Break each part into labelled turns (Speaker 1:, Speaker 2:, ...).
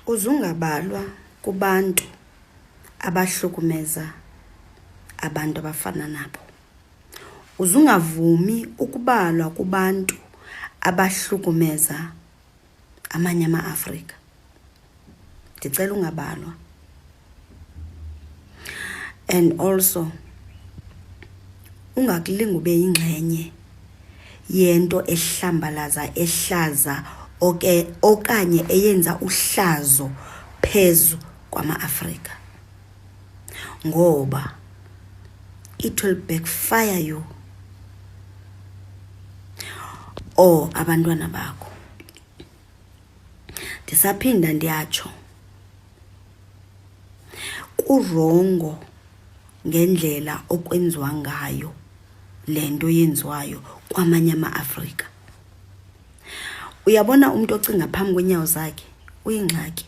Speaker 1: Uzungabalwa kubantu abahlukumeza abantu abafana nabo. Uzungavumi ukubalwa kubantu abahlukumeza amanye ama-Afrika. Ndicela ungabalwa. And also ungakulinga ube yingxenye yento ehlambalaza, ehlaza okanye eyenza uhlazo phezu kwama-Afrika, ngoba it will backfire you or abantwana bakho. Ndisaphinda ndiyatsho, kurongo ngendlela okwenziwa ngayo lento yenziwayo kwamanye ama-Afrika. Uyabona umuntu ocinga phambi kwenyawo zakhe uyingxaki,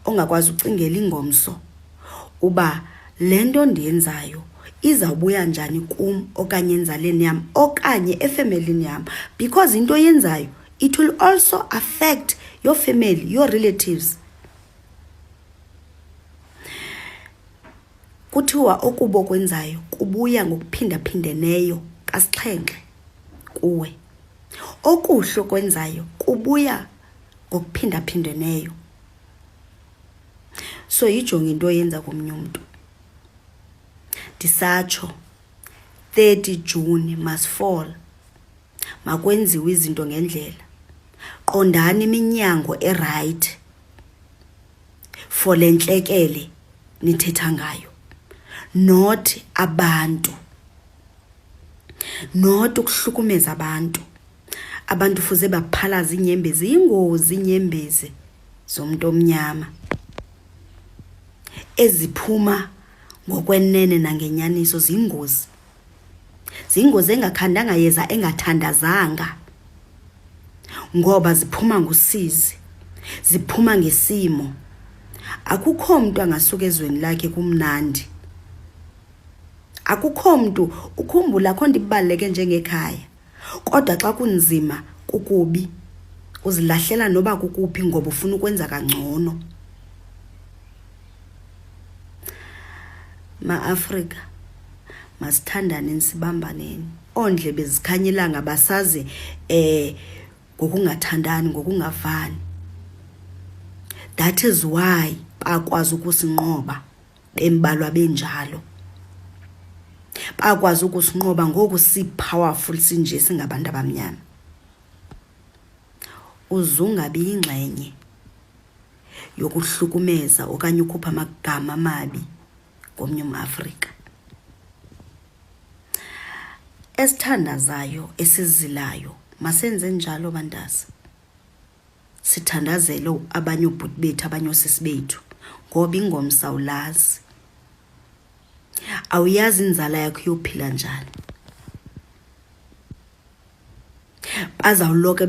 Speaker 1: ongakwazi ucingela ingomso uba lento ndiyenzayo izawubuya njani kum okanye enzaleni yam okanye efemelini yam, because into yenzayo it will also affect your family, your relatives. Kuthiwa okubo kwenzayo kubuya ngokuphindaphindeneyo kasixhenxe kuwe. Okuhle kwenzayo kubuya ngokuphindaphindeneyo. So yijonge into yenza komnye umuntu. Ndisatsho 30 June must fall. Makwenziwe izinto ngendlela. Qondani iminyango right for lentlekele nithetha ngayo. Not abantu. Not ukuhlukumeza abantu. Abantu fuze baphalaza inyembezi, ingozi inyembezi zomuntu omnyama eziphuma ngokwenene nangenyaniso zingozi. Zingozi engakhandanga yeza engathandazanga, ngoba ziphuma ngusizi, ziphuma ngesimo. Akukho umuntu angasuka ezweni lakhe kumnandi. Akukho umuntu ukhumbula khona ibaleke njengekhaya, kodwa xa kunzima kukubi uzilahlela noba kukuphi ngoba ufuna ukwenza kangcono. Ma-Afrika masithandane nisibambaneni. Ondle bezikhanyelanga basaze ngokungathandani, ngokungavani. That is why bakwazi ukusinqoba bembalwa benjalo. Bakwazi ukusinqoba ngoku si-powerful sinje singabantu abamnyama. Uzungabi ingxenye yokuhlukumeza okanye ukhupha amagama amabi komnye umAfrika. Esithandazayo esizilayo masenze njalo bantazi. Sithandazele abanye ubhuti bethu, abanye osisi bethu, ngoba ingomsa ulazi. Awuyazi inzala yakho yophila njani. Bazawuloke